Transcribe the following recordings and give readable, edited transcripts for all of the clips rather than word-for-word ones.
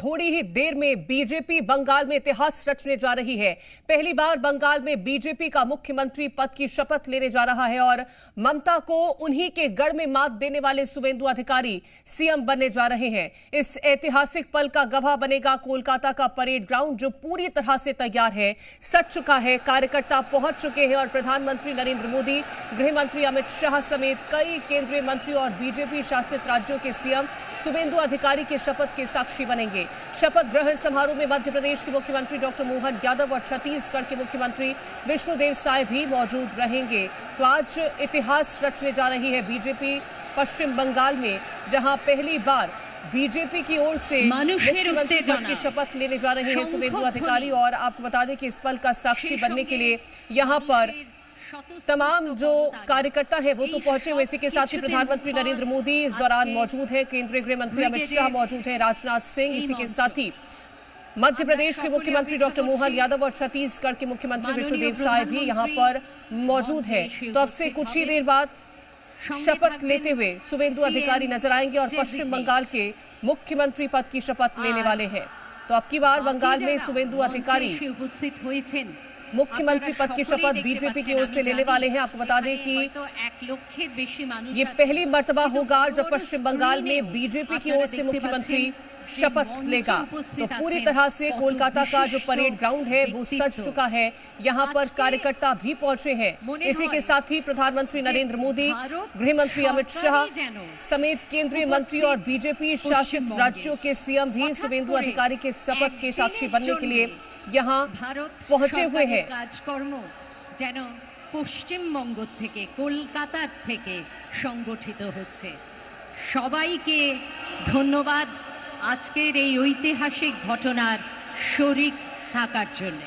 थोड़ी ही देर में बीजेपी बंगाल में इतिहास रचने जा रही है। पहली बार बंगाल में बीजेपी का मुख्यमंत्री पद की शपथ लेने जा रहा है और ममता को उन्हीं के गढ़ में मात देने वाले शुभेंदु अधिकारी सीएम बनने जा रहे हैं। इस ऐतिहासिक पल का गवाह बनेगा कोलकाता का परेड ग्राउंड, जो पूरी तरह से तैयार है, सज चुका है, कार्यकर्ता पहुंच चुके हैं और प्रधानमंत्री नरेंद्र मोदी, गृह मंत्री अमित शाह समेत कई केंद्रीय मंत्री और बीजेपी शासित राज्यों के सीएम शुभेंदु अधिकारी के शपथ के साक्षी बनेंगे। शपथ ग्रहण समारोह में मध्य प्रदेश के मुख्यमंत्री डॉक्टर मोहन यादव और छत्तीसगढ़ के मुख्यमंत्री विष्णुदेव साय भी मौजूद रहेंगे। तो आज इतिहास रचने जा रही है बीजेपी पश्चिम बंगाल में, जहां पहली बार बीजेपी की ओर से मुख्यमंत्री पद की शपथ लेने जा रहे हैं शुभेंदु अधिकारी। और आपको बता दें कि इस पल का साक्षी बनने के लिए यहां पर तमाम जो कार्यकर्ता है वो तो पहुंचे हुए। इसी के साथ ही प्रधानमंत्री नरेंद्र मोदी इस दौरान मौजूद है, केंद्रीय गृह मंत्री अमित शाह मौजूद है, राजनाथ सिंह, इसी के साथ ही मध्य प्रदेश के मुख्यमंत्री डॉक्टर मोहन यादव और छत्तीसगढ़ के मुख्यमंत्री विष्णुदेव साय भी यहां पर मौजूद है। तो अब से कुछ ही देर बाद शपथ लेते हुए शुभेंदु अधिकारी नजर आएंगे और पश्चिम बंगाल के मुख्यमंत्री पद की शपथ लेने वाले हैं। तो अब की बार बंगाल में शुभेंदु अधिकारी मुख्यमंत्री पद की शपथ बीजेपी की ओर से लेने वाले हैं। आपको बता दें कि ये पहली मर्तबा होगा जब पश्चिम बंगाल में बीजेपी की ओर से मुख्यमंत्री शपथ लेगा। तो पूरी तरह से कोलकाता का जो परेड ग्राउंड है वो सज चुका है, यहाँ पर कार्यकर्ता भी पहुंचे हैं। इसी के साथ ही प्रधानमंत्री नरेंद्र मोदी, गृह मंत्री अमित शाह समेत केंद्रीय मंत्री और बीजेपी शासित राज्यों के सीएम भी शुभेंदु अधिकारी के शपथ के साक्षी बनने के लिए यहाँ पहुंचे हुए हैं। কাজকর্ম যেন পশ্চিমবঙ্গ থেকে কলকাতার থেকে সংগঠিত হচ্ছে। সবাইকে ধন্যবাদ আজকের এই ঐতিহাসিক ঘটনার শরীক থাকার জন্য।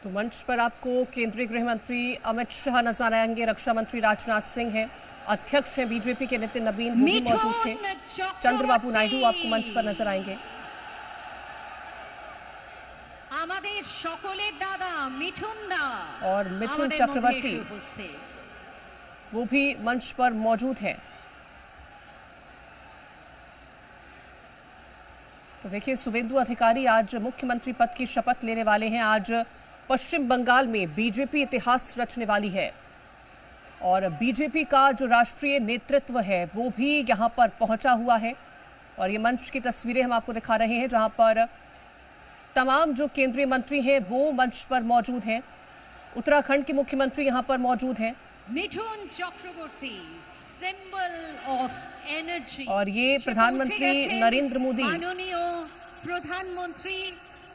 तो मंच पर आपको केंद्रीय गृह मंत्री अमित शाह नजर आएंगे, रक्षा मंत्री राजनाथ सिंह हैं, अध्यक्ष हैं बीजेपी के नितिन नबीन वो भी मौजूद थे, चंद्रबाबू नायडू आपको मंच पर नजर आएंगे। और मिथुन चक्रवर्ती वो भी मंच पर मौजूद हैं। तो देखिए, शुभेंदु अधिकारी आज मुख्यमंत्री पद की शपथ लेने वाले हैं। आज पश्चिम बंगाल में बीजेपी इतिहास रचने वाली है और बीजेपी का जो राष्ट्रीय नेतृत्व है वो भी यहां पर पहुंचा हुआ है। और ये मंच की तस्वीरें हम आपको दिखा रहे हैं जहां पर तमाम जो केंद्रीय मंत्री हैं वो मंच पर मौजूद हैं। उत्तराखंड के मुख्यमंत्री यहां पर मौजूद हैं, Mithun Chakraborty, symbol of energy. और ये प्रधानमंत्री नरेंद्र मोदी प्रधानमंत्री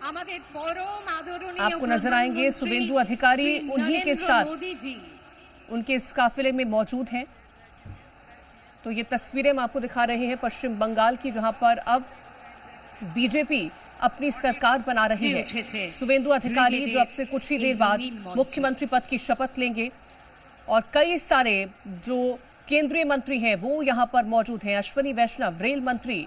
आपको नजर आएंगे। शुभेंदु अधिकारी उन्हीं के साथ उनके इस काफिले में मौजूद हैं। तो ये तस्वीरें हम आपको दिखा रहे हैं पश्चिम बंगाल की, जहां पर अब बीजेपी अपनी सरकार बना रही है। शुभेंदु अधिकारी जो अब से कुछ ही देर बाद मुख्यमंत्री पद की शपथ लेंगे और कई सारे जो केंद्रीय मंत्री हैं वो यहां पर मौजूद हैं। अश्विनी वैष्णव रेल मंत्री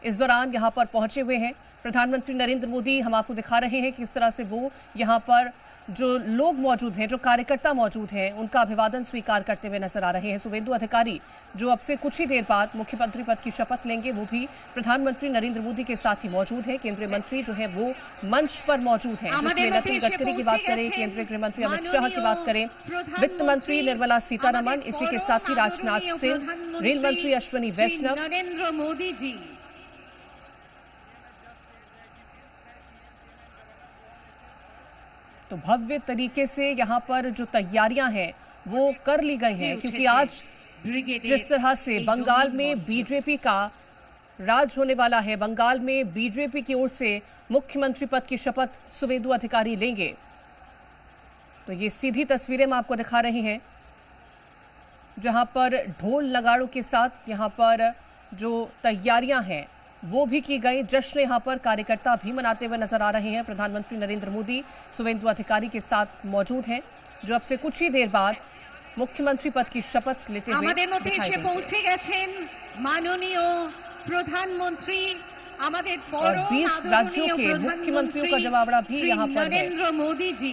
इस दौरान यहां पर पहुंचे हुए हैं। प्रधानमंत्री नरेंद्र मोदी हम आपको दिखा रहे हैं किस तरह से वो यहां पर जो लोग मौजूद हैं, जो कार्यकर्ता मौजूद हैं, उनका अभिवादन स्वीकार करते हुए नजर आ रहे हैं। शुभेंदु अधिकारी जो अब से कुछ ही देर बाद मुख्यमंत्री पद की शपथ लेंगे वो भी प्रधानमंत्री नरेंद्र मोदी के साथ ही मौजूद है। केंद्रीय मंत्री जो है वो मंच पर मौजूद हैं, जिसमें नितिन गडकरी की बात करें, केंद्रीय गृह मंत्री अमित शाह की बात करें, वित्त मंत्री निर्मला सीतारमण, इसी के साथ ही राजनाथ सिंह, रेल मंत्री अश्विनी वैष्णव, नरेंद्र मोदी जी। तो भव्य तरीके से यहाँ पर जो तैयारियां हैं वो कर ली गई हैं, क्योंकि आज जिस तरह से बंगाल में बीजेपी का राज होने वाला है, बंगाल में बीजेपी की ओर से मुख्यमंत्री पद की शपथ शुभेंदु अधिकारी लेंगे। तो ये सीधी तस्वीरें हम आपको दिखा रहे हैं जहां पर ढोल नगाड़ों के साथ यहाँ पर जो तैयारियां हैं वो भी की गई। जश्न यहाँ पर कार्यकर्ता भी मनाते हुए नजर आ रहे हैं। प्रधानमंत्री नरेंद्र मोदी शुभेंदु अधिकारी के साथ मौजूद हैं, जो अब से कुछ ही देर बाद मुख्यमंत्री पद की शपथ लेते हुए दिखाई देंगे। पहुंचे गए माननीय प्रधानमंत्री हमारे और 20 राज्यों के मुख्यमंत्रियों का जमावड़ा भी यहाँ पर है। नरेंद्र मोदी जी।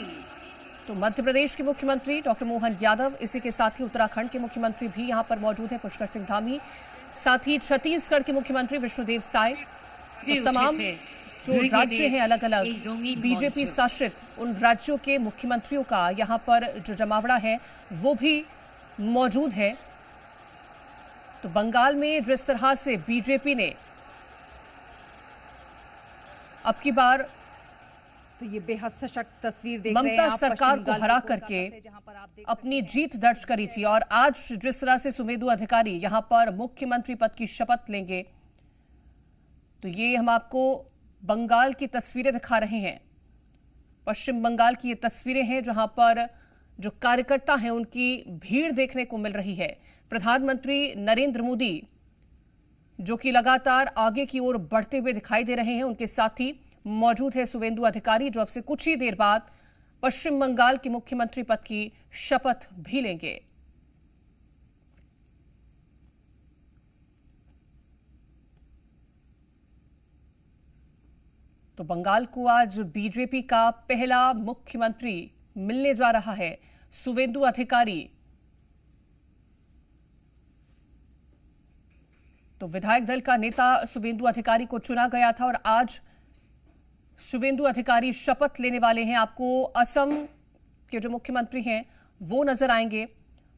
तो मध्य प्रदेश के मुख्यमंत्री डॉक्टर मोहन यादव, इसी के साथ ही उत्तराखंड के मुख्यमंत्री भी यहाँ पर मौजूद हैं, पुष्कर सिंह धामी, साथ ही छत्तीसगढ़ के मुख्यमंत्री विष्णुदेव साय। तो तमाम जो राज्य हैं अलग अलग बीजेपी शासित, उन राज्यों के मुख्यमंत्रियों का यहाँ पर जो जमावड़ा है वो भी मौजूद है। तो बंगाल में जिस तरह से बीजेपी ने अब की बार तो ये बेहद सशक्त तस्वीर देख रहे हैं ममता सरकार को हरा करके अपनी जीत दर्ज करी थी, और आज जिस तरह से सुवेंदु अधिकारी यहां पर मुख्यमंत्री पद की शपथ लेंगे, तो ये हम आपको बंगाल की तस्वीरें दिखा रहे हैं। पश्चिम बंगाल की ये तस्वीरें हैं जहां पर जो कार्यकर्ता हैं उनकी भीड़ देखने को मिल रही है। प्रधानमंत्री नरेंद्र मोदी जो कि लगातार आगे की ओर बढ़ते हुए दिखाई दे रहे हैं, उनके साथ ही मौजूद है सुवेंदु अधिकारी जो अब से कुछ ही देर बाद पश्चिम बंगाल के मुख्यमंत्री पद की शपथ भी लेंगे। तो बंगाल को आज बीजेपी का पहला मुख्यमंत्री मिलने जा रहा है, सुवेंदु अधिकारी। तो विधायक दल का नेता सुवेंदु अधिकारी को चुना गया था और आज सुवेंदु अधिकारी शपथ लेने वाले हैं। आपको असम के जो मुख्यमंत्री हैं वो नजर आएंगे,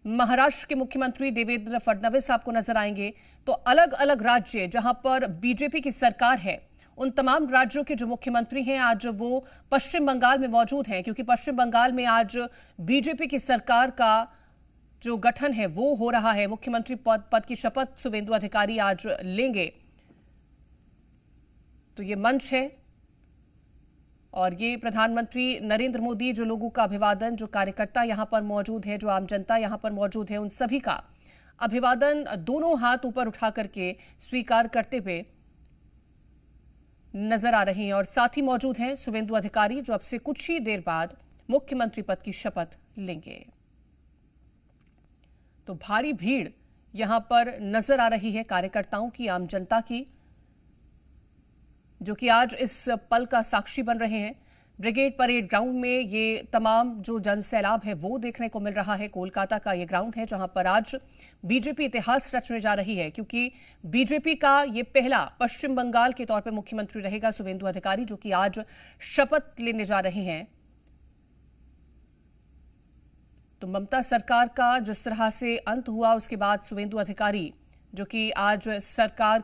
महाराष्ट्र के मुख्यमंत्री देवेंद्र फडणवीस आपको नजर आएंगे। तो अलग अलग राज्य जहां पर बीजेपी की सरकार है, उन तमाम राज्यों के जो मुख्यमंत्री हैं आज वो पश्चिम बंगाल में मौजूद हैं, क्योंकि पश्चिम बंगाल में आज बीजेपी की सरकार का जो गठन है वो हो रहा है। मुख्यमंत्री पद की शपथ सुवेंदु अधिकारी आज लेंगे। तो ये मंच है और ये प्रधानमंत्री नरेंद्र मोदी जो लोगों का अभिवादन, जो कार्यकर्ता यहां पर मौजूद है, जो आम जनता यहां पर मौजूद है, उन सभी का अभिवादन दोनों हाथ ऊपर उठा करके स्वीकार करते हुए नजर आ रही हैं। और साथ ही मौजूद हैं सुवेंदु अधिकारी जो अब से कुछ ही देर बाद मुख्यमंत्री पद की शपथ लेंगे। तो भारी भीड़ यहां पर नजर आ रही है कार्यकर्ताओं की, आम जनता की, जो कि आज इस पल का साक्षी बन रहे हैं। ब्रिगेड परेड ग्राउंड में ये तमाम जो जनसैलाब है वो देखने को मिल रहा है। कोलकाता का ये ग्राउंड है जहां पर आज बीजेपी इतिहास रचने जा रही है, क्योंकि बीजेपी का ये पहला पश्चिम बंगाल के तौर पर मुख्यमंत्री रहेगा सुवेंदु अधिकारी, जो कि आज शपथ लेने जा रहे हैं। तो ममता सरकार का जिस तरह से अंत हुआ, उसके बाद सुवेंदु अधिकारी जो कि आज सरकार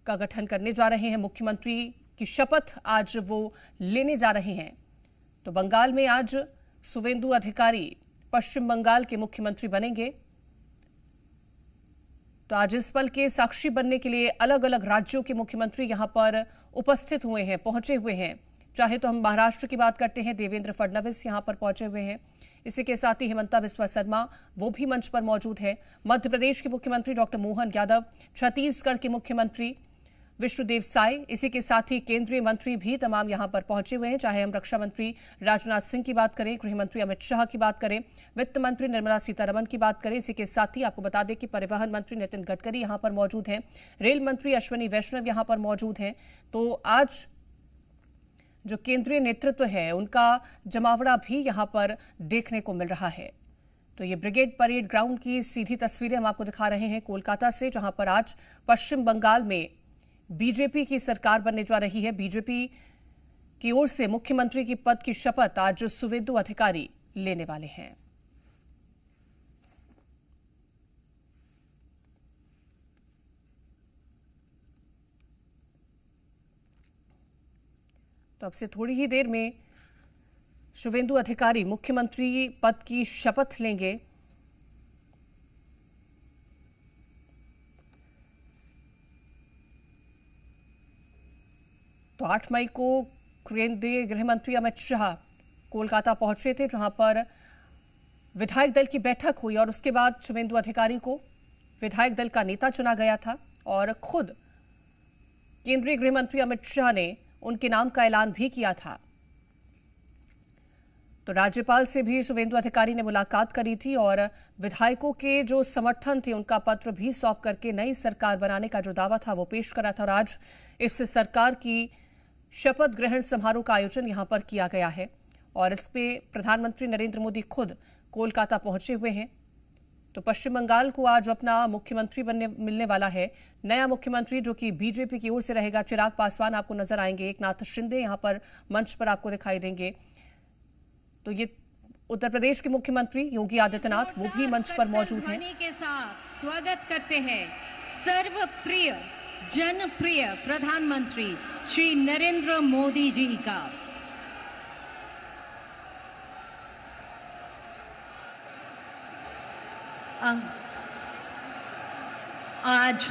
का गठन करने जा रहे हैं, मुख्यमंत्री की शपथ आज वो लेने जा रहे हैं। तो बंगाल में आज सुवेंदु अधिकारी पश्चिम बंगाल के मुख्यमंत्री बनेंगे। तो आज इस पल के साक्षी बनने के लिए अलग अलग राज्यों के मुख्यमंत्री यहां पर उपस्थित हुए हैं, पहुंचे हुए हैं। चाहे तो हम महाराष्ट्र की बात करते हैं, देवेंद्र फडणवीस यहां पर पहुंचे हुए हैं। इसी के साथ ही हिमंता बिस्वा शर्मा वो भी मंच पर मौजूद है। मध्य प्रदेश के मुख्यमंत्री डॉक्टर मोहन यादव, छत्तीसगढ़ के मुख्यमंत्री विष्णुदेव साय, इसी के साथ ही केंद्रीय मंत्री भी तमाम यहां पर पहुंचे हुए हैं। चाहे हम रक्षा मंत्री राजनाथ सिंह की बात करें, गृह मंत्री अमित शाह की बात करें, वित्त मंत्री निर्मला सीतारमण की बात करें, इसी के साथ ही आपको बता दें कि परिवहन मंत्री नितिन गडकरी यहां पर मौजूद हैं, रेल मंत्री अश्विनी वैष्णव यहां पर मौजूद हैं। तो आज जो केंद्रीय नेतृत्व है उनका जमावड़ा भी यहां पर देखने को मिल रहा है। तो ये ब्रिगेड परेड ग्राउंड की सीधी तस्वीरें हम आपको दिखा रहे हैं कोलकाता से, जहां पर आज पश्चिम बंगाल में बीजेपी की सरकार बनने जा रही है। बीजेपी की ओर से मुख्यमंत्री की पद की शपथ आज सुवेंदु अधिकारी लेने वाले हैं। तो अब से थोड़ी ही देर में सुवेंदु अधिकारी मुख्यमंत्री पद की शपथ लेंगे। तो 8 मई को केंद्रीय गृह मंत्री अमित शाह कोलकाता पहुंचे थे, जहां पर विधायक दल की बैठक हुई और उसके बाद सुवेंदु अधिकारी को विधायक दल का नेता चुना गया था और खुद केंद्रीय गृह मंत्री अमित शाह ने उनके नाम का ऐलान भी किया था। तो राज्यपाल से भी शुभेंदु अधिकारी ने मुलाकात करी थी और विधायकों के जो समर्थन थे उनका पत्र भी सौंप करके नई सरकार बनाने का जो दावा था वो पेश करा था। और आज इस सरकार की शपथ ग्रहण समारोह का आयोजन यहां पर किया गया है और इस पे प्रधानमंत्री नरेंद्र मोदी खुद कोलकाता पहुंचे हुए हैं। तो पश्चिम बंगाल को आज अपना मुख्यमंत्री मिलने वाला है, नया मुख्यमंत्री जो कि बीजेपी की ओर से रहेगा। चिराग पासवान आपको नजर आएंगे, एकनाथ शिंदे यहां पर मंच पर आपको दिखाई देंगे। तो ये उत्तर प्रदेश के मुख्यमंत्री योगी आदित्यनाथ वो भी मंच पर मौजूद हैं। के साथ स्वागत करते हैं सर्वप्रिय जनप्रिय प्रधानमंत्री श्री नरेंद्र मोदी जी का। आज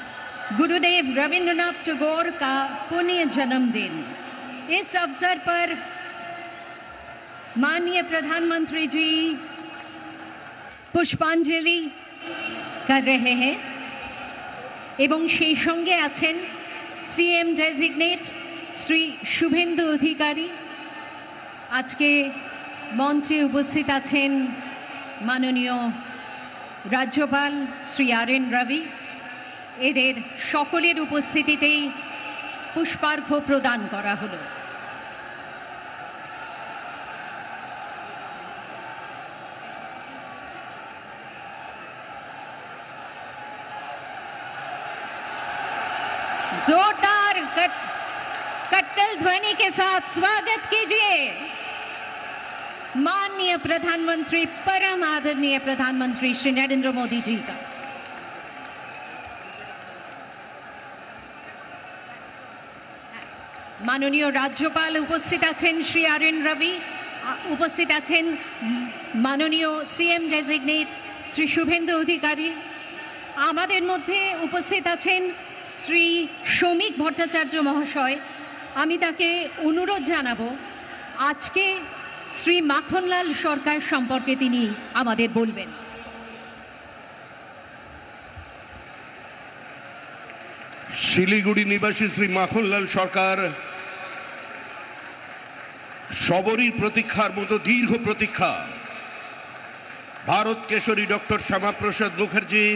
गुरुदेव रविंद्रनाथ टैगोर का पुण्य जन्मदिन, इस अवसर पर माननीय प्रधानमंत्री जी पुष्पांजलि कर रहे हैं एवं সেই সঙ্গে আছেন সিএম ডেজিগনেট শ্রী শুভেন্দু অধিকারী। আজকে মঞ্চে উপস্থিত আছেন মাননীয় রাজ্যপাল শ্রী আর.এন. রবি। এদের সকলের উপস্থিতিতেই পুষ্পার্ঘ্য প্রদান করা হলো। जोरदार कट्टल ध्वनि के साथ स्वागत कीजिए माननीय प्रधानमंत्री, परम आदरणीय प्रधानमंत्री श्री नरेंद्र मोदी जी का। माननीय राज्यपाल उपस्थित आছেন श्री আর.এন. রবি, उपस्थित आছেন माननीय सीएम डेजिग्नेट श्री शुभेंदु अधिकारी। আমাদের মধ্যে উপস্থিত আছেন শ্রী শ্রমিক ভট্টাচার্য মহাশয়। আমি তাকে অনুরোধ জানাবো আজকে শ্রী মাখনলাল সরকার সম্পর্কে তিনি আমাদের বলবেন। শিলিগুড়ি নিবাসী শ্রী মাখনলাল সরকার সবরই প্রতীক্ষার মতো দীর্ঘ প্রতীক্ষা। ভারত কেশরী ডক্টর শ্যামাপ্রসাদ মুখার্জি,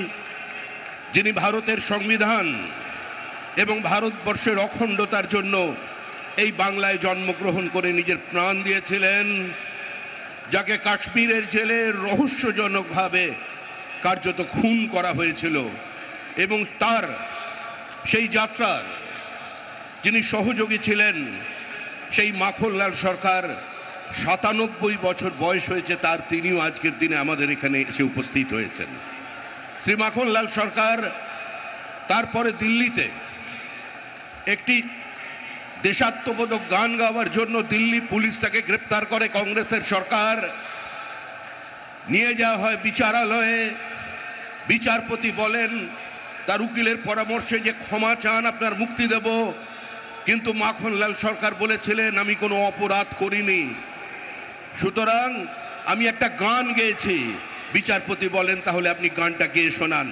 যিনি ভারতের সংবিধান এবং ভারতবর্ষের অখণ্ডতার জন্য এই বাংলায় জন্মগ্রহণ করে নিজের প্রাণ দিয়েছিলেন, যাকে কাশ্মীরের জেলে রহস্যজনকভাবে কার্যত খুন করা হয়েছিল এবং তার সেই যাত্রার যিনি সহযোগী ছিলেন, সেই মাখনলাল সরকার ৯৭ বছর বয়স হয়েছে তার, তিনিও আজকের দিনে আমাদের এখানে এসে উপস্থিত হয়েছেন। শ্রী মাখনলাল সরকার তারপরে দিল্লিতে একটি দেশাত্মবোধক গান গাওয়ার জন্য দিল্লি পুলিশ তাকে গ্রেপ্তার করে। কংগ্রেসের সরকার নিয়ে যাওয়া হয় বিচারালয়ে। বিচারপতি বলেন তার উকিলের পরামর্শে যে ক্ষমা চান, আপনার মুক্তি দেব। কিন্তু মাখনলাল সরকার বলেছিলেন আমি কোনো অপরাধ করিনি, সুতরাং আমি একটা গান গেয়েছি। বিচারপতি বলেন তাহলে আপনি গানটা গেয়ে শোনান।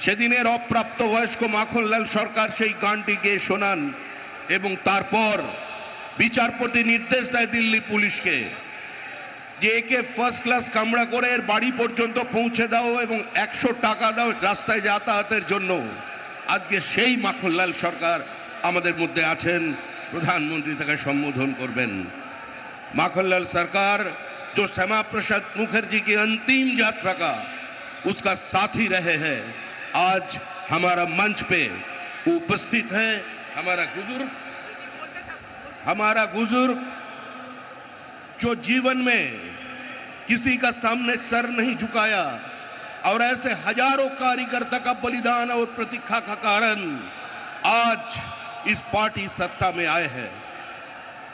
সেদিনের অপ্রাপ্তবয়স্ক মাখনলাল সরকার সেই গানটি গেয়ে শোনান এবং তারপর বিচারপতি নির্দেশ দেয় দিল্লি পুলিশকে যে একে ফার্স্ট ক্লাস কামরা করে এর বাড়ি পর্যন্ত পৌঁছে দাও এবং ১০০ টাকা দাও রাস্তায় যাতায়াতের জন্য। আজকে সেই মাখনলাল সরকার আমাদের মধ্যে আছেন, প্রধানমন্ত্রী তাকে সম্বোধন করবেন। माखनलाल सरकार जो श्यामा प्रसाद मुखर्जी की अंतिम यात्रा का उसका साथी रहे हैं, आज हमारा मंच पे उपस्थित है। हमारा बुजुर्ग जो जीवन में किसी का सामने सर नहीं झुकाया और ऐसे हजारों कार्यकर्ता का बलिदान और प्रतीक्षा का कारण आज इस पार्टी सत्ता में आए हैं।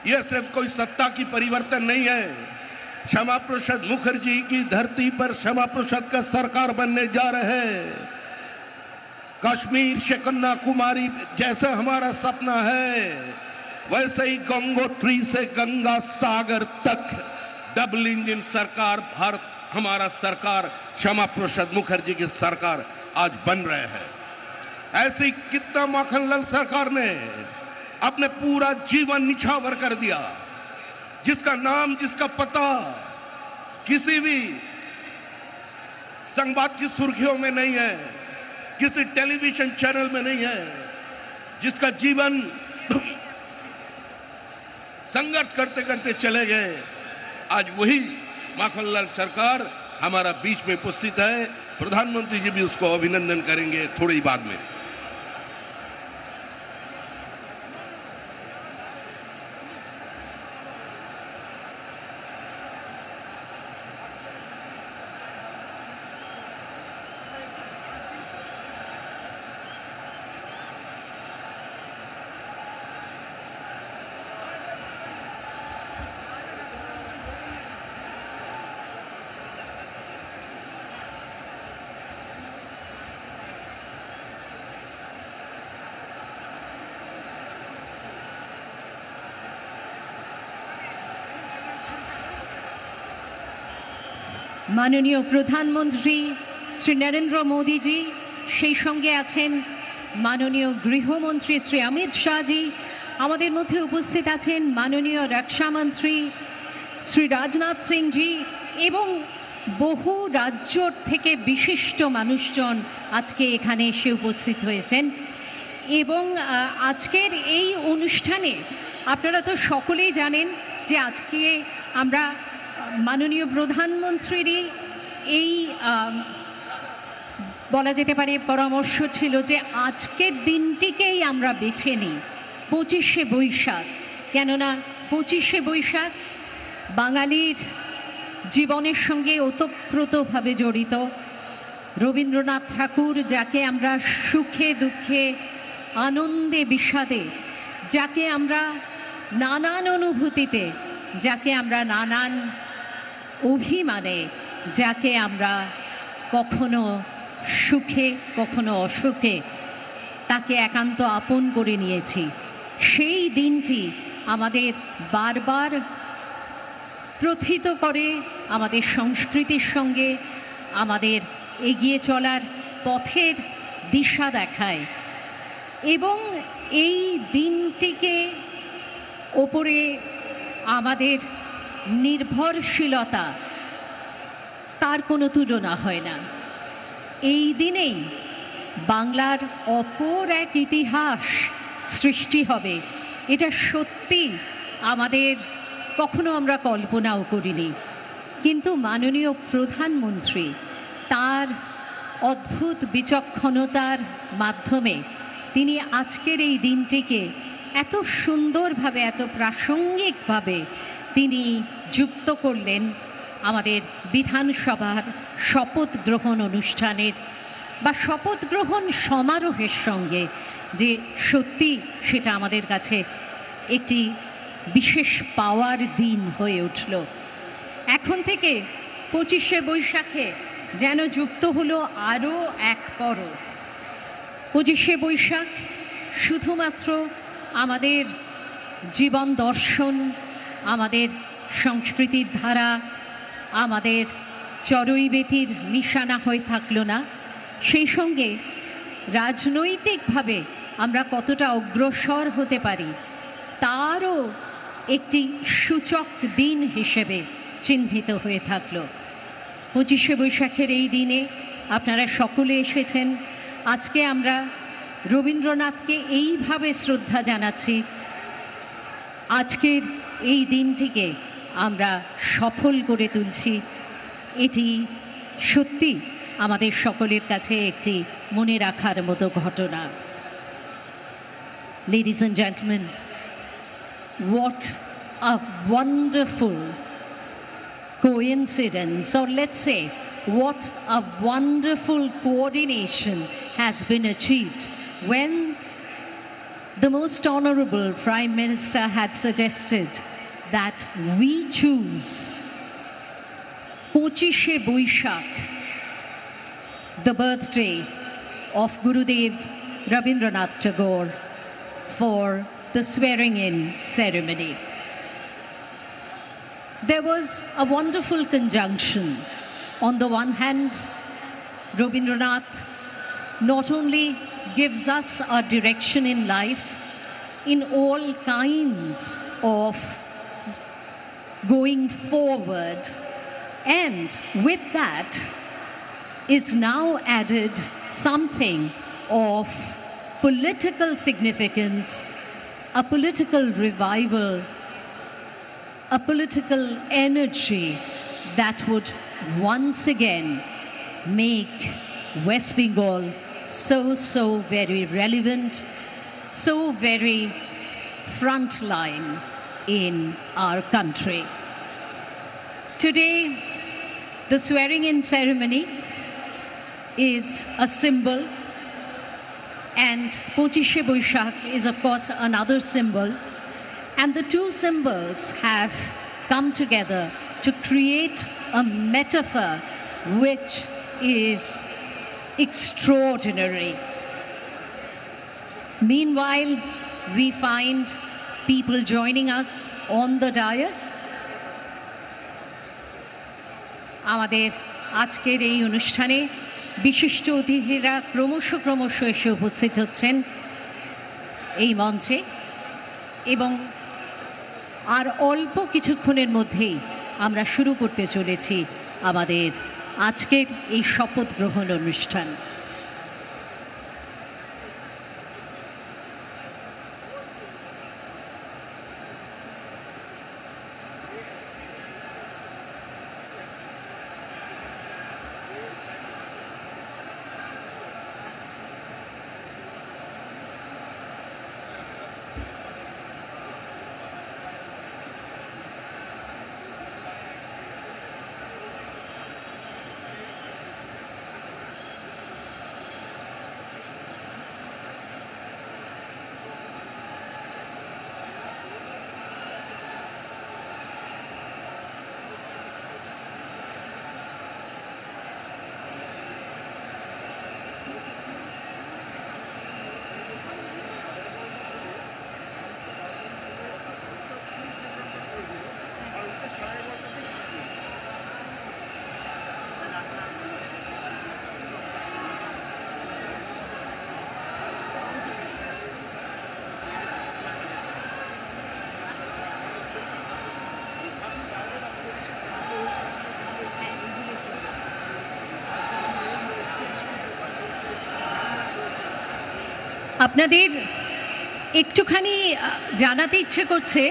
यह सिर्फ कोई सत्ता की परिवर्तन नहीं है, श्यामा प्रसाद मुखर्जी की धरती पर श्यामा प्रसाद का सरकार बनने जा रहे हैं। कश्मीर से कन्याकुमारी जैसा हमारा सपना है, वैसे ही गंगोत्री से गंगा सागर तक डबल इंजन सरकार भारत, हमारा सरकार श्यामा प्रसाद मुखर्जी की सरकार आज बन रहे हैं। ऐसी कितना माखनलाल सरकार ने अपने पूरा जीवन निछावर कर दिया। जिसका नाम, जिसका पता किसी भी संवाद की सुर्खियों में नहीं है, किसी टेलीविजन चैनल में नहीं है, जिसका जीवन संघर्ष करते करते चले गए, आज वही माखनलाल सरकार हमारा बीच में उपस्थित है। प्रधानमंत्री जी भी उसको अभिनंदन करेंगे थोड़ी ही बाद में। মাননীয় প্রধানমন্ত্রী শ্রী নরেন্দ্র মোদীজি, সেই সঙ্গে আছেন মাননীয় গৃহমন্ত্রী শ্রী অমিত শাহজি, আমাদের মধ্যে উপস্থিত আছেন মাননীয় রক্ষামন্ত্রী শ্রী রাজনাথ সিংজি এবং বহু রাজ্য থেকে বিশিষ্ট মানুষজন আজকে এখানে এসে উপস্থিত হয়েছেন। এবং আজকের এই অনুষ্ঠানে আপনারা তো সকলেই জানেন যে আজকে আমরা মাননীয় প্রধানমন্ত্রীরই এই বলা যেতে পারে পরামর্শ ছিল যে আজকের দিনটিকেই আমরা বেছে নিই 25শে বৈশাখ। কেননা 25শে বৈশাখ বাঙালির জীবনের সঙ্গে ওতপ্রোতভাবে জড়িত। রবীন্দ্রনাথ ঠাকুর, যাকে আমরা সুখে দুঃখে আনন্দে বিষাদে, যাকে আমরা নানান অনুভূতিতে, যাকে আমরা নানান অভিমানে, যাকে আমরা কখনো সুখে কখনো অসুখে তাকে একান্ত আপন করে নিয়েছি, সেই দিনটি আমাদের বারবার প্রথিত করে, আমাদের সংস্কৃতির সঙ্গে আমাদের এগিয়ে চলার পথের দিশা দেখায়। এবং এই দিনটিকে ওপরে আমাদের নির্ভরশীলতা, তার কোনো তুলনা হয় না। এই দিনেই বাংলার অপর এক ইতিহাস সৃষ্টি হবে, এটা সত্যি আমাদের কখনো আমরা কল্পনাও করিনি। কিন্তু মাননীয় প্রধানমন্ত্রী তার অদ্ভুত বিচক্ষণতার মাধ্যমে তিনি আজকের এই দিনটিকে এত সুন্দরভাবে, এত প্রাসঙ্গিকভাবে তিনি যুক্ত করলেন আমাদের বিধানসভার শপথ গ্রহণ অনুষ্ঠানের বা শপথ গ্রহণ সমারোহের সঙ্গে, যে সত্যি সেটা আমাদের কাছে একটি বিশেষ পাওয়ার দিন হয়ে উঠল। এখন থেকে 25শে বৈশাখে যেন যুক্ত হলো আরও এক পরব। 25শে বৈশাখ শুধুমাত্র আমাদের জীবন দর্শন, আমাদের সংস্কৃতির ধারা, আমাদের চড়ুইবেতির নিশানা হয়ে থাকলো না, সেই সঙ্গে রাজনৈতিকভাবে আমরা কতটা অগ্রসর হতে পারি তারও একটি সূচক দিন হিসেবে চিহ্নিত হয়ে থাকলো। 25শে বৈশাখের এই দিনে আপনারা সকলে এসেছেন। আজকে আমরা রবীন্দ্রনাথকে এইভাবে শ্রদ্ধা জানাচ্ছি, আজকের এই দিনটিকে আমরা সফল করে তুলছি। এটি সত্যি আমাদের সকলের কাছে একটি মনে রাখার মতো ঘটনা। Ladies and gentlemen, what a wonderful coincidence, or let's say what a wonderful coordination has been achieved when the most honorable Prime Minister had suggested that we choose 25শে Boishakh, the birthday of Gurudev Rabindranath Tagore, for the swearing-in ceremony. There was a wonderful conjunction. On the one hand, Rabindranath not only gives us a direction in life in all kinds of going forward. And with that is now added something of political significance, a political revival, a political energy that would once again make West Bengal so very relevant, so very frontline in our country. Today, the swearing-in ceremony is a symbol, and Pochishe Boishakh is, of course, another symbol. And the two symbols have come together to create a metaphor which is extraordinary. Meanwhile, we find people joining us on the dais. আমাদের আজকের এই অনুষ্ঠানে বিশিষ্ট অতিথিরা ক্রমশ এসে উপস্থিত হচ্ছেন এই মঞ্চে, এবং আর অল্প কিছুক্ষণের মধ্যেই আমরা শুরু করতে চলেছি আমাদের আজকের এই শপথ গ্রহণ অনুষ্ঠান। আপনাদের একটুখানি জানাতে ইচ্ছে করছে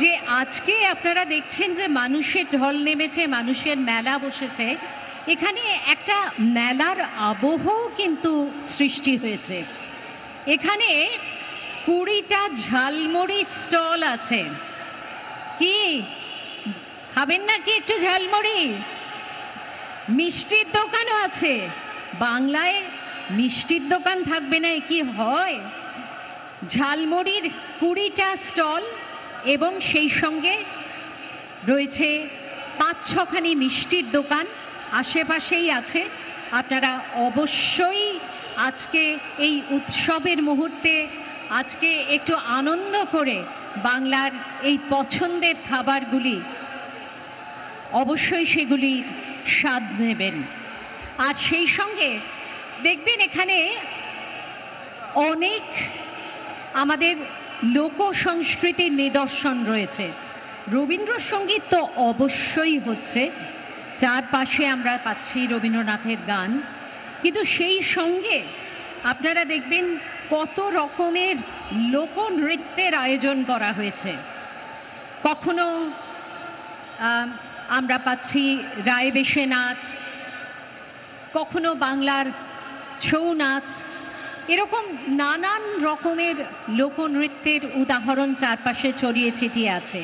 যে আজকে আপনারা দেখছেন যে মানুষের ঢল নেমেছে, মানুষের মেলা বসেছে। এখানে একটা মেলার আবহও কিন্তু সৃষ্টি হয়েছে। এখানে 20টা ঝালমুড়ি স্টল আছে। কি খাবেন নাকি একটু ঝালমুড়ি? মিষ্টির দোকানও আছে। বাংলায় মিষ্টির দোকান থাকবে না, কি হয়? ঝালমুড়ির 20টা স্টল এবং সেই সঙ্গে রয়েছে 5-6খানি মিষ্টির দোকান আশেপাশেই আছে। আপনারা অবশ্যই আজকে এই উৎসবের মুহূর্তে আজকে একটু আনন্দ করে বাংলার এই পছন্দের খাবারগুলি অবশ্যই সেগুলির স্বাদ নেবেন। আর সেই সঙ্গে দেখবেন এখানে অনেক আমাদের লোক সংস্কৃতির নিদর্শন রয়েছে। রবীন্দ্রসঙ্গীত তো অবশ্যই হচ্ছে, চারপাশে আমরা পাচ্ছি রবীন্দ্রনাথের গান, কিন্তু সেই সঙ্গে আপনারা দেখবেন কত রকমের লোকনৃত্যের আয়োজন করা হয়েছে। কখনো আমরা পাচ্ছি রায়বেশে নাচ, কখনো বাংলার ছৌ নাচ, এরকম নানান রকমের লোকনৃত্যের উদাহরণ চারপাশে ছড়িয়ে ছিটিয়ে আছে।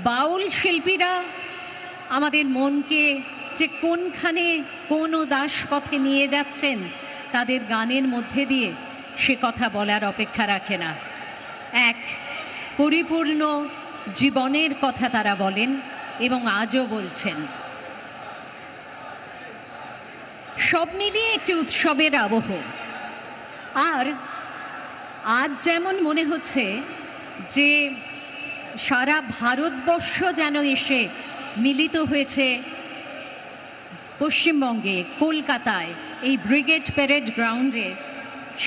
বাউল শিল্পীরা আমাদের মনকে যে কোনখানে কোন উদাস পথে নিয়ে যাচ্ছেন তাদের গানের মধ্যে দিয়ে সে কথা বলার অপেক্ষা রাখে না। এক পরিপূর্ণ জীবনের কথা তারা বলেন এবং আজও বলছেন। সব মিলিয়ে একটি উৎসবের আবহ। আর আজ যেমন মনে হচ্ছে যে সারা ভারতবর্ষ যেন এসে মিলিত হয়েছে পশ্চিমবঙ্গে, কলকাতায়, এই ব্রিগেড প্যারেড গ্রাউন্ডে,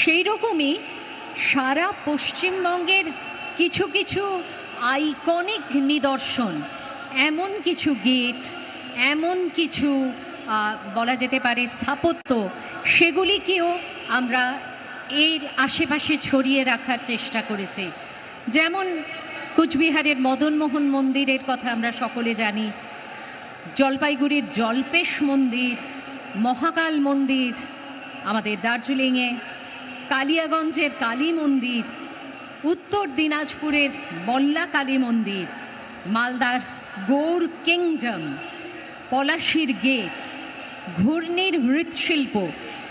সেই রকমই সারা পশ্চিমবঙ্গের কিছু কিছু আইকনিক নিদর্শন এমন কিছু গেট, এমন কিছু বলা যেতে পারে স্থাপত্য, সেগুলিকেও আমরা এর আশেপাশে ছড়িয়ে রাখার চেষ্টা করেছি। যেমন কুচবিহারের মদনমোহন মন্দিরের কথা আমরা সকলে জানি, জলপাইগুড়ির জলপেশ মন্দির, মহাকাল মন্দির, আমাদের দার্জিলিংয়ে কালিয়াগঞ্জের কালী মন্দির, উত্তর দিনাজপুরের বল্লা কালী মন্দির, মালদার গৌড় কিংডম, পলাশির গেট, ঘূর্ণির মৃৎশিল্প,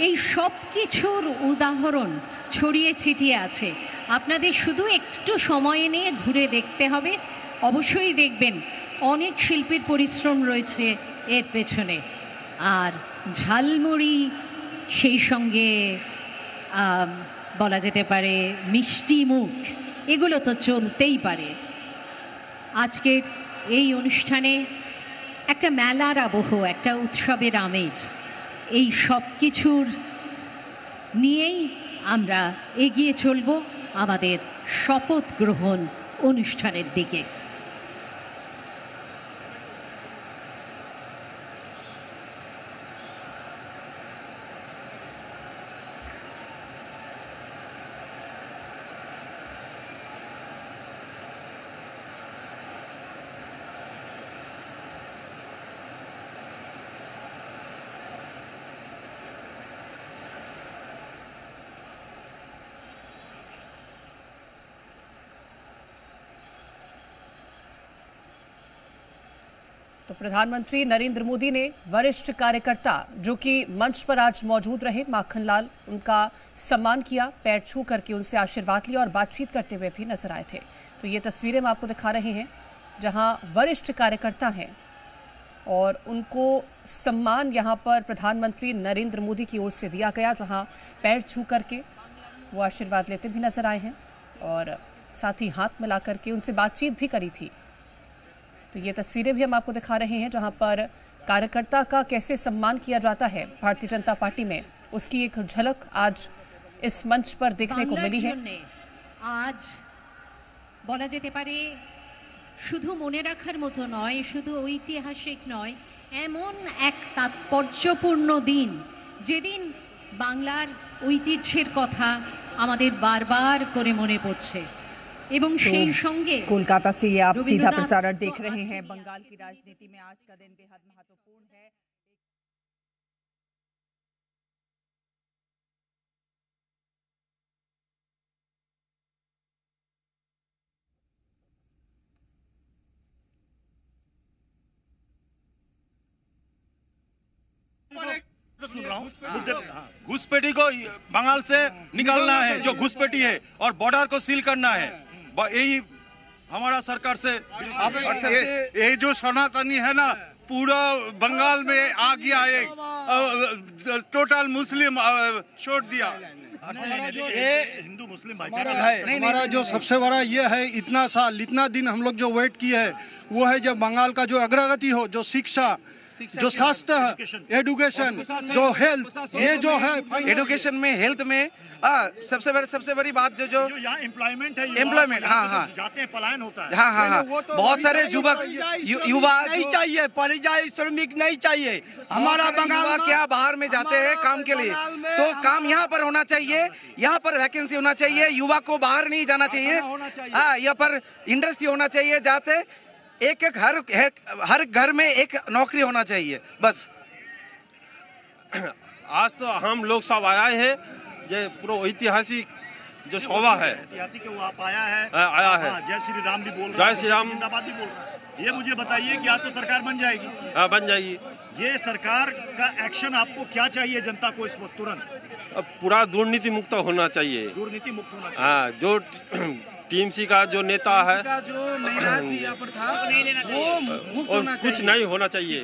এই সব কিছুর উদাহরণ ছড়িয়ে ছিটিয়ে আছে। আপনাদের শুধু একটু সময় নিয়ে ঘুরে দেখতে হবে, অবশ্যই দেখবেন অনেক শিল্পীর পরিশ্রম রয়েছে এর পেছনে। আর ঝালমুড়ি, সেই সঙ্গে বলা যেতে পারে মিষ্টি মুখ, এগুলো তো চলতেই পারে। আজকের এই অনুষ্ঠানে একটা মেলার আবহ, একটা উৎসবের আমেজ, এই সব কিছুর নিয়েই আমরা এগিয়ে চলব আমাদের শপথ গ্রহণ অনুষ্ঠানের দিকে। तो प्रधानमंत्री नरेंद्र मोदी ने वरिष्ठ कार्यकर्ता जो कि मंच पर आज मौजूद रहे, माखनलाल, उनका सम्मान किया, पैर छू करके उनसे आशीर्वाद लिया और बातचीत करते हुए भी नजर आए थे। तो ये तस्वीरें हम आपको दिखा रहे हैं जहां वरिष्ठ कार्यकर्ता हैं और उनको सम्मान यहां पर प्रधानमंत्री नरेंद्र मोदी की ओर से दिया गया, जहां पैर छू करके वो आशीर्वाद लेते भी नजर आए हैं और साथ ही हाथ मिला करके उनसे बातचीत भी करी थी। तो ये तस्वीरें भी हम आपको दिखा रहे हैं जहां पर कार्यकर्ता का कैसे सम्मान किया जाता है भारतीय जनता पार्टी में, उसकी एक झलक आज इस मंच पर देखने को मिली है। आज বলা যেতে পারে শুধু মনে রাখার মতো নয়, শুধু ঐতিহাসিক নয়, এমন এক তাৎপর্যপূর্ণ দিন, যেদিন বাংলার ঐতিহ্যের কথা আমাদের বারবার করে মনে পড়ছে। এবং সেই সঙ্গে कोलकाता से ये आप सीधा प्रसारण देख रहे हैं। बंगाल की राजनीति में आज का दिन बेहद महत्वपूर्ण है। सुन रहा हूँ, घुसपैठी को बंगाल से निकालना है, जो घुसपैठी है, और बॉर्डर को सील करना है। यही हमारा सरकार से ये जो सनातनी है ना, पूरा बंगाल में आ गया, एक टोटल मुस्लिम छोड़ दिया। ये हिंदू मुस्लिम भाईचारा है। हमारा जो सबसे बड़ा ये है, इतना साल, इतना दिन हम लोग जो वेट किए है, वो है जब बंगाल का जो अग्रगति हो, जो शिक्षा, जो स्वास्थ्य, एजुकेशन, जो हेल्थ, ये जो है एजुकेशन में, हेल्थ में, सबसे बड़ी बात जो यहाँ एम्प्लॉयमेंट है, एम्प्लॉयमेंट, हाँ जाते हैं, पलायन होता है। हाँ, बहुत सारे युवा नहीं चाहिए, परिযায়ী श्रमिक नहीं चाहिए। हमारा बंगाल क्या बाहर में जाते हैं काम के लिए, तो काम यहाँ पर होना चाहिए, यहाँ पर वैकेंसी होना चाहिए, युवा को बाहर नहीं जाना चाहिए। यहाँ पर इंडस्ट्री होना चाहिए, जाते एक हर घर में एक नौकरी होना चाहिए, बस। आज तो हम लोग सब आए हैं, जो पूरा ऐतिहासिक जो शोभा है, ऐतिहासिक वो आप आया है, जय श्री राम भी बोल रहे हैं, जय श्री राम, जिंदाबाद भी बोल रहे हैं। ये मुझे बताइए कि आज तो सरकार बन जाएगी। हाँ, बन जाएगी। ये सरकार का एक्शन आपको क्या चाहिए जनता को इस वक्त तुरंत? अब पूरा दुर्नीति मुक्त होना चाहिए, दुर्नीति मुक्त होना चाहिए। हाँ, जो टीएमसी का जो नेता है, जो यहाँ पर था, वो कुछ नहीं होना चाहिए।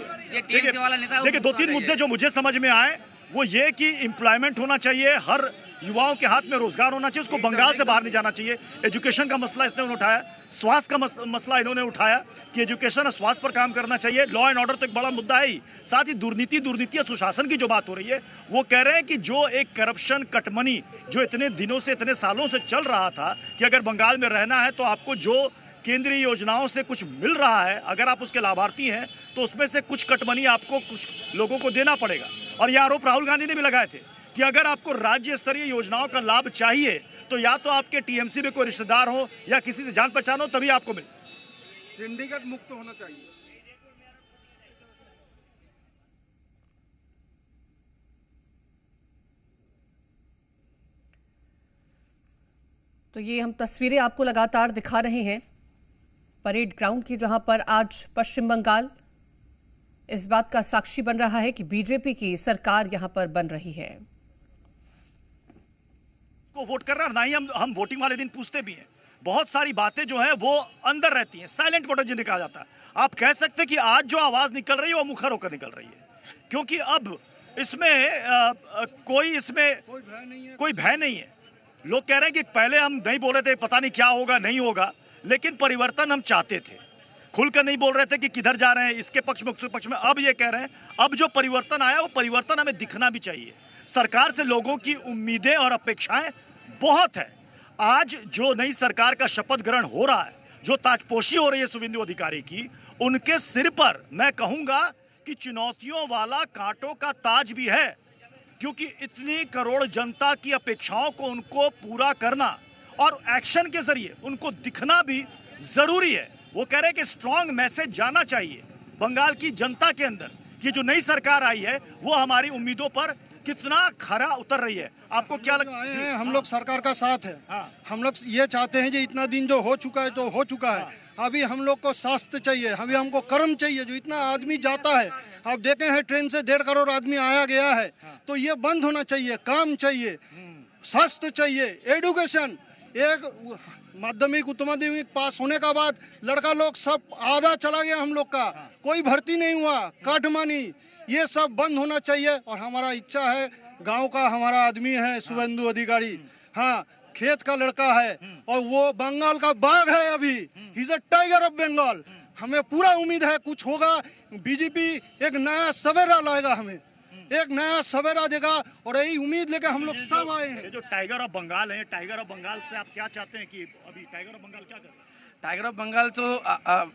देखिए, दो तीन मुद्दे जो मुझे समझ में आए, वो ये कि एम्प्लॉयमेंट होना चाहिए, हर युवाओं के हाथ में रोजगार होना चाहिए, उसको बंगाल से बाहर नहीं जाना चाहिए। एजुकेशन का मसला इसने उठाया, स्वास्थ्य का मसला इन्होंने उठाया कि एजुकेशन और स्वास्थ्य पर काम करना चाहिए। लॉ एंड ऑर्डर तो एक बड़ा मुद्दा है ही, साथ ही दुर्नीति और सुशासन की जो बात हो रही है, वो कह रहे हैं कि जो एक करप्शन कटमनी जो इतने दिनों से, इतने सालों से चल रहा था कि अगर बंगाल में रहना है तो आपको जो केंद्रीय योजनाओं से कुछ मिल रहा है, अगर आप उसके लाभार्थी हैं तो उसमें से कुछ कटमनी आपको कुछ लोगों को देना पड़ेगा। और ये आरोप राहुल गांधी ने भी लगाए थे कि अगर आपको राज्य स्तरीय योजनाओं का लाभ चाहिए तो या तो आपके टीएमसी में कोई रिश्तेदार हो या किसी से जान पहचान हो, तभी आपको मिले। सिंडिकेट मुक्त होना चाहिए। तो ये हम तस्वीरें आपको लगातार दिखा रहे हैं परेड ग्राउंड की, जहां पर आज पश्चिम बंगाल इस बात का साक्षी बन रहा है कि बीजेपी की सरकार यहां पर बन रही है। को वोट कर रहा है, ना ही हम वोटिंग वाले दिन पूछते भी हैं। बहुत सारी बातें जो है वो अंदर रहती हैं, साइलेंट वोटर जिन्हें कहा जाता है। आप कह सकते हैं कि आज जो आवाज निकल रही है वो मुखर होकर निकल रही है, क्योंकि अब इसमें कोई भय नहीं है। लोग कह रहे हैं कि पहले हम नहीं बोल रहे थे, पता नहीं क्या होगा नहीं होगा, लेकिन परिवर्तन हम चाहते थे, खुलकर नहीं बोल रहे थे कि किधर जा रहे हैं, इसके पक्ष में उसके पक्ष में। अब ये कह रहे हैं अब जो परिवर्तन आया वो परिवर्तन हमें दिखना भी चाहिए। सरकार से लोगों की उम्मीदें और अपेक्षाएं बहुत है। आज जो नई सरकार का शपथ ग्रहण हो रहा है, जो ताजपोशी हो रही है शुभेंदु अधिकारी की, उनके सिर पर मैं कहूंगा कि चुनौतियों वाला कांटों का ताज भी है, क्योंकि इतनी करोड़ जनता की अपेक्षाओं को उनको पूरा करना और एक्शन के जरिए उनको दिखना भी जरूरी है। वो कह रहे हैं कि स्ट्रांग मैसेज जाना चाहिए बंगाल की जनता के अंदर कि जो नई सरकार आई है वो हमारी उम्मीदों पर कितना खरा उतर रही है। आपको क्या लगता है? हम लोग सरकार का साथ है। हम लोग ये चाहते हैं कि इतना दिन जो हो चुका है तो हो चुका है, अभी हम लोग को स्वास्थ्य चाहिए, अभी हमको कर्म चाहिए। जो इतना आदमी जाता है, आप देखे हैं ट्रेन से 1.5 करोड़ आदमी आया गया है, तो ये बंद होना चाहिए। काम चाहिए, स्वास्थ्य चाहिए, एडुकेशन। एक माध्यमिक उच्च माध्यमिक पास होने का बाद लड़का लोग सब आधा चला गया, हम लोग का कोई भर्ती नहीं हुआ, काटमानी, ये सब बंद होना चाहिए। और हमारा इच्छा है, गांव का हमारा आदमी है शुभेंदु अधिकारी, हाँ खेत का लड़का है और वो बंगाल का बाघ है। अभी he is a tiger of Bengal. हमें पूरा उम्मीद है कुछ होगा, बीजेपी एक नया सवेरा लाएगा, हमें एक नया सवेरा देगा और यही उम्मीद लेकर हम लोग सब आए हैं। ये जो टाइगर ऑफ बंगाल है, टाइगर ऑफ बंगाल से आप क्या चाहते हैं कि अभी टाइगर ऑफ बंगाल क्या कर रहा है? टाइगर ऑफ बंगाल तो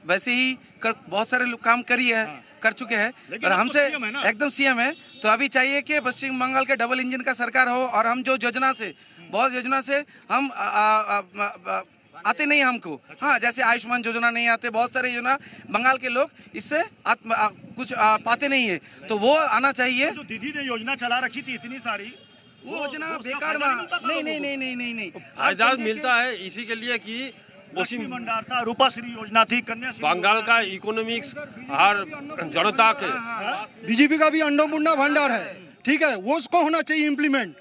वैसे ही बहुत सारे लोग काम कर चुके हैं और हमसे एकदम सीएम है। तो अभी चाहिए कि पश्चिम बंगाल के डबल इंजन का सरकार हो और हम जो योजना से बहुत योजना से हम आते नहीं हमको। हाँ, जैसे आयुष्मान योजना नहीं आते, बहुत सारे योजना बंगाल के लोग इससे कुछ पाते नहीं है, तो वो आना चाहिए। जो दीदी ने योजना चला रखी थी इतनी सारी, वो योजना बेकार नहीं फायदा मिलता है इसी के लिए कि लक्ष्मी भंडार था, रूपाश्री योजना थी, कन्याश्री। बंगाल का इकोनॉमिक्स हर जनता के बीजेपी का भी अन्नपूर्णा भंडार है, ठीक है, वो उसको होना चाहिए इम्प्लीमेंट।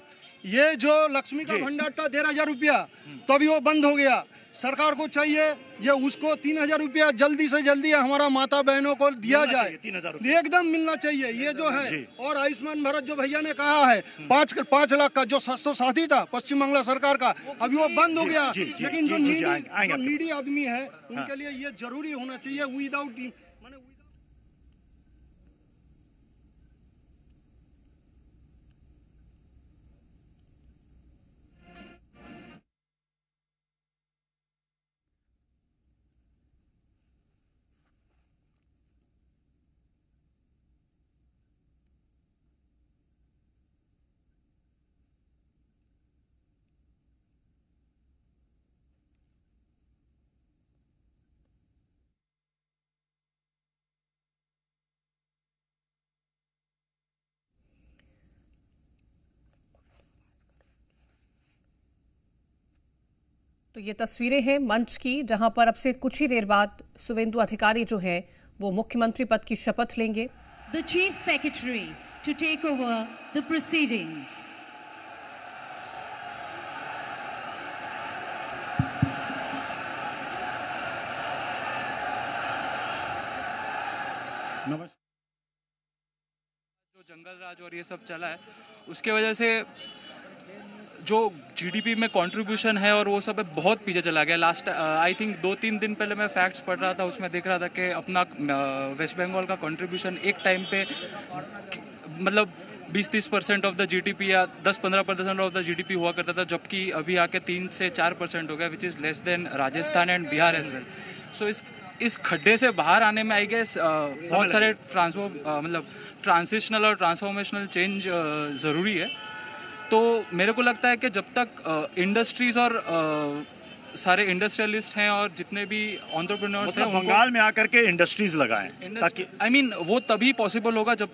ये जो लक्ष्मी का भंडार था 1,500 रुपया, तो अभी वो बंद हो गया। सरकार को चाहिए जो उसको 3,000 रुपया जल्दी से जल्दी हमारा माता बहनों को दिया जाए, एकदम मिलना चाहिए। ये जो है और आयुष्मान भारत जो भैया ने कहा है 5 लाख का जो स्वास्थ्य साथी था पश्चिम बंगाल सरकार का, अभी वो बंद हो गया। लेकिन जो नीडी आदमी है उनके लिए ये जरूरी होना चाहिए। विदाउट तो ये तस्वीरें हैं मंच की, जहां पर अब से कुछ ही देर बाद शुभेंदु अधिकारी जो है वो मुख्यमंत्री पद की शपथ लेंगे। The Chief Secretary to take over the proceedings. जो जंगल राज और ये सब चला है उसके वजह से जो जीडीपी में कंट्रीब्यूशन है और वो सब बहुत पीछे चला गया। लास्ट आई थिंक 2-3 दिन पहले मैं फैक्ट्स पढ़ रहा था, उसमें देख रहा था कि अपना वेस्ट बंगाल का कंट्रीब्यूशन एक टाइम पे मतलब 20-30% ऑफ द जीडीपी या 10-15% ऑफ द जीडीपी हुआ करता था, जबकि अभी आके 3 से 4% हो गया, which is less than Rajasthan and Bihar as well. So इस खड्डे से बाहर आने में आई गेस बहुत सारे मतलब ट्रांजिशनल और ट्रांसफॉर्मेशनल चेंज ज़रूरी है। तो मेरे को लगता है कि जब तक इंडस्ट्रीज और सारे इंडस्ट्रियलिस्ट हैं और जितने भी एंटरप्रेन्योर्स हैं, बंगाल में आकर के इंडस्ट्रीज लगाएं, ताकि आई मीन वो तभी पॉसिबल होगा जब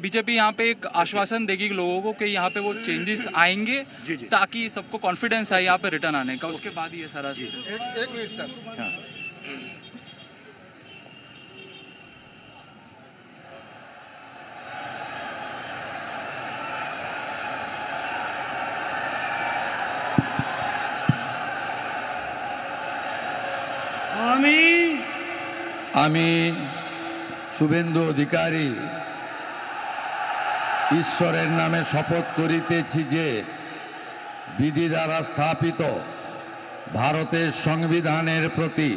बीजेपी यहाँ पे एक आश्वासन देगी लोगों को कि यहाँ पे वो चेंजेस आएंगे, ताकि सबको कॉन्फिडेंस आए यहाँ पे रिटर्न आने का, उसके बाद ही ये सारा एक मिनट सर। আমি শুভেন্দু অধিকারী ঈশ্বরের নামে শপথ করিতেছি যে বিধি দ্বারা স্থাপিত ভারতের সংবিধানের প্রতি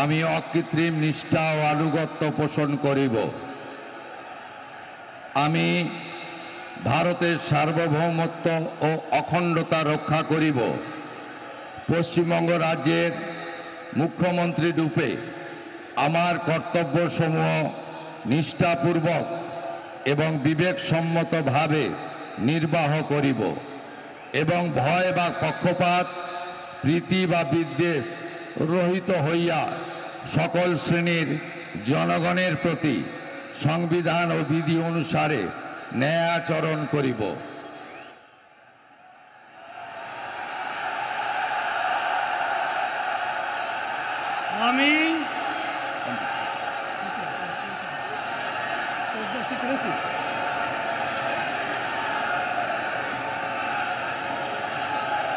আমি অকৃত্রিম নিষ্ঠা ও আনুগত্য পোষণ করিব। আমি ভারতের সার্বভৌমত্ব ও অখণ্ডতা রক্ষা করিব। পশ্চিমবঙ্গ রাজ্যের মুখ্যমন্ত্রী রূপে আমার কর্তব্যসমূহ নিষ্ঠাপূর্বক এবং বিবেকসম্মতভাবে নির্বাহ করিব এবং ভয় বা পক্ষপাত, প্রীতি বা বিদ্বেষ রহিত হইয়া সকল শ্রেণীর জনগণের প্রতি সংবিধান ও বিধি অনুসারে ন্যায় আচরণ করিব। আমি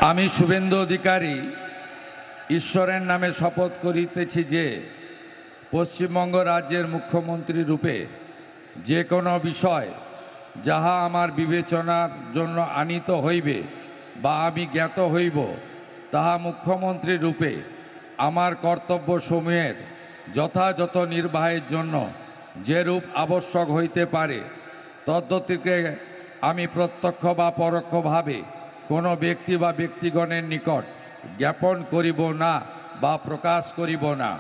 আমি শুভেন্দু অধিকারী ঈশ্বরের নামে শপথ করিতেছি যে পশ্চিমবঙ্গ রাজ্যের মুখ্যমন্ত্রী রূপে যে কোনো বিষয় যাহা আমার বিবেচনার জন্য আনিত হইবে বা আমি জ্ঞাত হইব, তাহা মুখ্যমন্ত্রী রূপে আমার কর্তব্যসমূহের যথাযথ নির্বাহের জন্য যেরূপ আবশ্যক হইতে পারে তদ্গতিকে আমি প্রত্যক্ষ বা পরোক্ষভাবে কোনো ব্যক্তি বা ব্যক্তিগণের নিকট জ্ঞাপন করিব না বা প্রকাশ করিব না।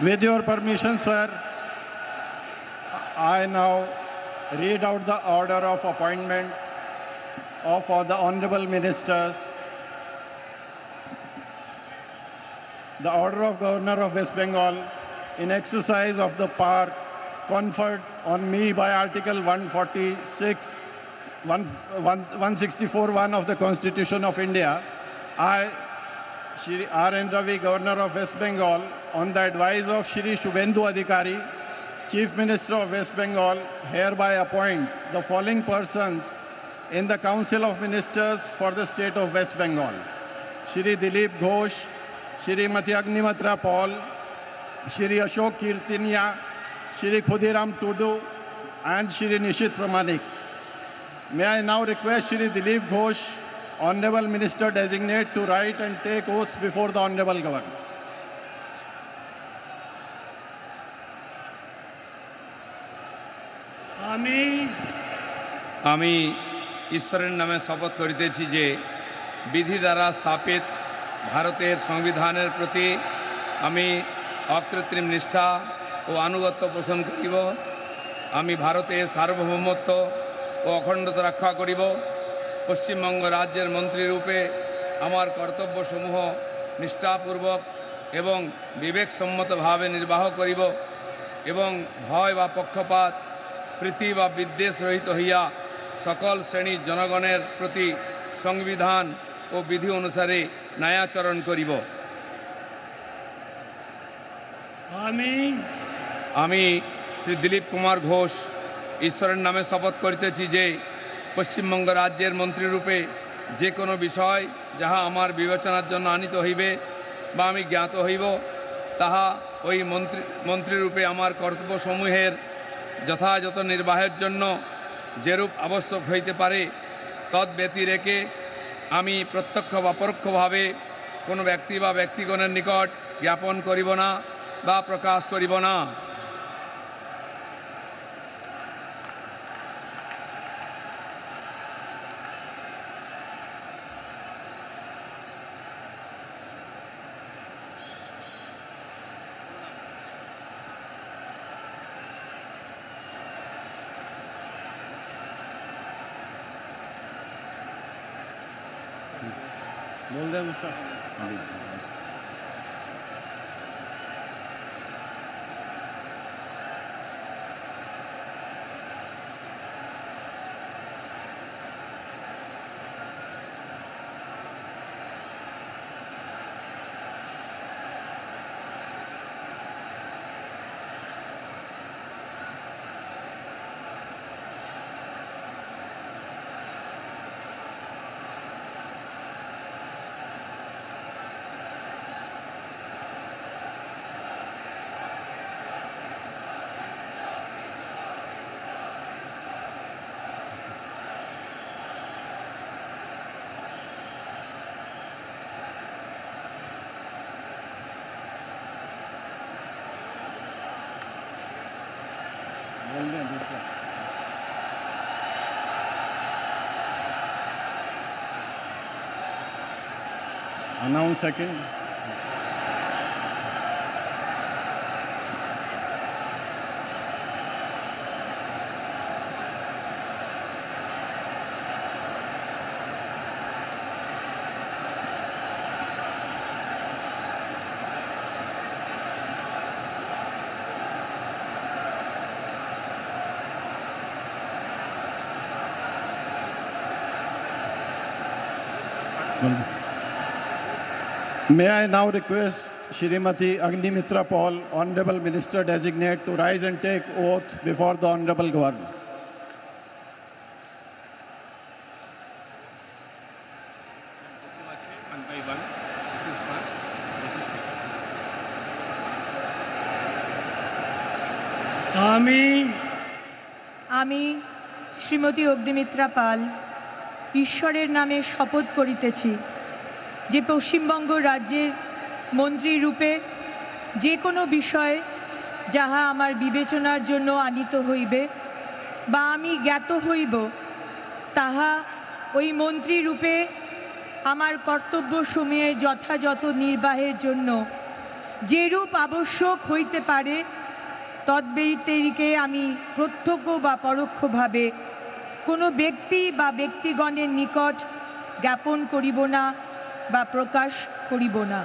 With your permission, sir, I now read out the order of appointment of the honorable ministers. The order of Governor of West Bengal in exercise of the power conferred on me by Article 164(1) of the Constitution of India, I Shri R.N. Ravi, Governor of West Bengal, on the advice of Shri Shubhendu Adhikari, Chief Minister of West Bengal, hereby appoint the following persons in the Council of Ministers for the state of West Bengal: Shri Dilip Ghosh, Shrimati Agnimitra Paul, Shri Ashok Kirtinia, Shri Khudiram Tudu, and Shri Nishit Pramanik. May I now request Shri Dilip Ghosh, Honorable Minister Designate, to write and take oath before the Honorable Governor. আমি ঈশ্বরের নামে শপথ করিতেছি যে বিধি দ্বারা স্থাপিত ভারতের সংবিধানের প্রতি আমি অকৃত্রিম নিষ্ঠা ও আনুগত্য পোষণ করিব। আমি ভারতের সার্বভৌমত্ব ও অখণ্ডতা রক্ষা করিব। পশ্চিমবঙ্গ রাজ্যের মন্ত্রীরূপে আমার কর্তব্যসমূহ নিষ্ঠাপূর্বক এবং বিবেকসম্মতভাবে নির্বাহ করিব এবং ভয় বা পক্ষপাত প্রীতি বা বিদ্বেষ রহিত হইয়া সকল শ্রেণীর জনগণের প্রতি সংবিধান ও বিধি অনুসারে ন্যায়াচরণ করিব। আমি শ্রী দিলীপ কুমার ঘোষ ঈশ্বরের নামে শপথ করিতেছি যে পশ্চিমবঙ্গ রাজ্যের মন্ত্রীরূপে যে কোনো বিষয় যাহা আমার বিবেচনার জন্য আনিত হইবে বা আমি জ্ঞাত হইব, তাহা ওই মন্ত্রীরূপে আমার কর্তব্যসমূহের যথাযথ নির্বাহের জন্য যেরূপ আবশ্যক হইতে পারে তদ্ব্যতিরেকে আমি প্রত্যক্ষ বা পরোক্ষভাবে কোনো ব্যক্তি বা ব্যক্তিগণের নিকট জ্ঞাপন করিব না বা প্রকাশ করিব না। बोल दे उसका। Announce second. May I now request Shrimati Agnimitra Paul, Honorable Minister Designate, to rise and take oath before the Honorable Governor. One by one. This is first, this is second. আমি শ্রীমতী অগ্নিমিত্রা পাল ঈশ্বরের নামে শপথ করিতেছি যে পশ্চিমবঙ্গ রাজ্যের মন্ত্রী রূপে যে কোনো বিষয় যাহা আমার বিবেচনার জন্য আনিত হইবে বা আমি জ্ঞাত হইব, তাহা ওই মন্ত্রী রূপে আমার কর্তব্যসমূহের যথাযথ নির্বাহের জন্য যেরূপ আবশ্যক হইতে পারে তদ্ব্যতিরেকে আমি প্রত্যক্ষ বা পরোক্ষভাবে কোনো ব্যক্তি বা ব্যক্তিগণের নিকট জ্ঞাপন করিব না বা প্রকাশ করিব না।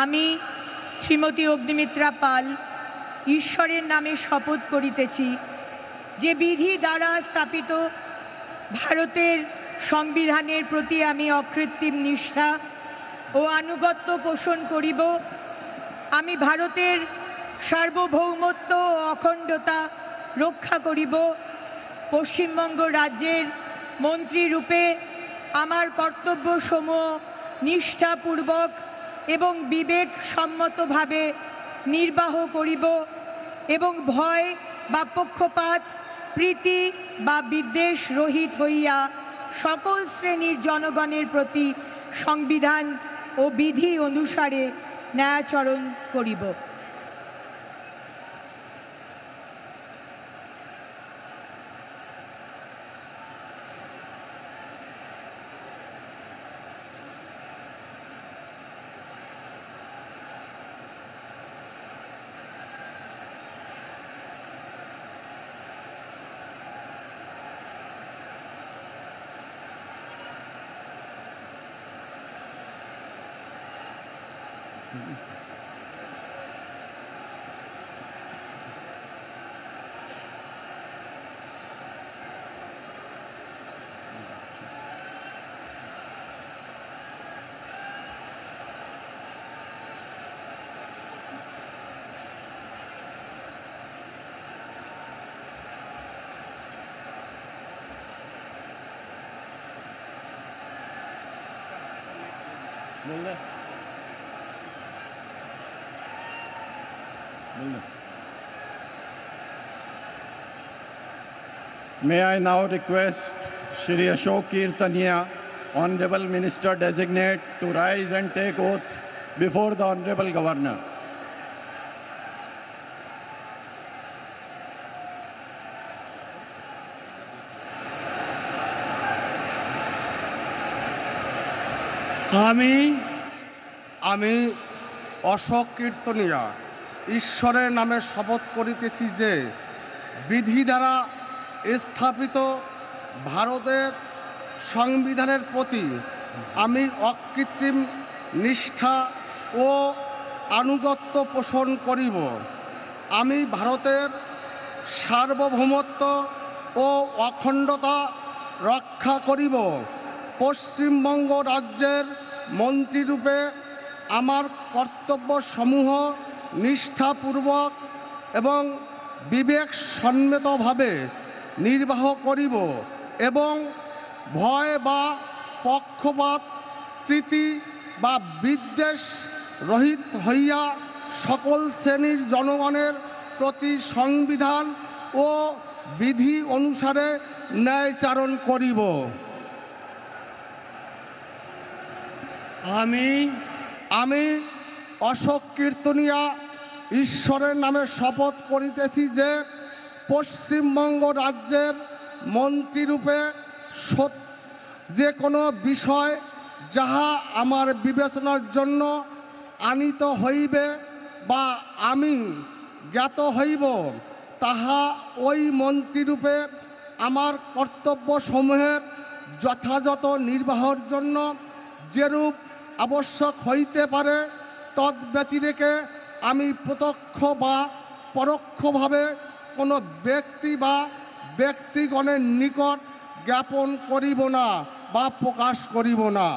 আমি শ্রীমতী অগ্নিমিত্রা পাল ঈশ্বরের নামে শপথ করিতেছি যে বিধি দ্বারা স্থাপিত ভারতের সংবিধানের প্রতি আমি অকৃত্রিম নিষ্ঠা ও আনুগত্য পোষণ করিব। আমি ভারতের সার্বভৌমত্ব ও অখণ্ডতা রক্ষা করিব। পশ্চিমবঙ্গ রাজ্যের মন্ত্রী রূপে আমার কর্তব্যসমূহ নিষ্ঠাপূর্বক এবং বিবেকসম্মতভাবে নির্বাহ করিব এবং ভয় বা পক্ষপাত, প্রীতি বা বিদ্বেষ রহিত হইয়া সকল শ্রেণীর জনগণের প্রতি সংবিধান ও বিধি অনুসারে ন্যায়াচরণ করিব। May I now request Shri Ashok Kirtaniya, Honorable Minister Designate, to rise and take oath before the Honorable Governor. আমি অশোক কীর্তনিয়া ঈশ্বরের নামে শপথ করিতেছি যে বিধি দ্বারা স্থাপিত ভারতের সংবিধানের প্রতি আমি অকৃত্রিম নিষ্ঠা ও আনুগত্য পোষণ করিব। আমি ভারতের সার্বভৌমত্ব ও অখণ্ডতা রক্ষা করিব। পশ্চিমবঙ্গ রাজ্যের মন্ত্রীরূপে আমার কর্তব্যসমূহ নিষ্ঠাপূর্বক এবং বিবেকসম্মতভাবে নির্বাহ করিব এবং ভয় বা পক্ষপাত, প্রীতি বা বিদ্বেষ রহিত হইয়া সকল শ্রেণীর জনগণের প্রতি সংবিধান ও বিধি অনুসারে ন্যায়চারণ করিব। আমি অশোক কীর্তনিয়া ঈশ্বরের নামে শপথ করিতেছি যে পশ্চিমবঙ্গ রাজ্যের মন্ত্রীরূপে যে কোনো বিষয় যাহা আমার বিবেচনার জন্য আনিত হইবে বা আমি জ্ঞাত হইব, তাহা ওই মন্ত্রীরূপে আমার কর্তব্যসমূহের যথাযথ নির্বাহের জন্য যেরূপ আবশ্যক হইতে পারে তদ্ব্যতিরেকে আমি প্রত্যক্ষ বা পরোক্ষভাবে কোনো ব্যক্তি বা ব্যক্তিগণের নিকট জ্ঞাপন করিব না বা প্রকাশ করিব না।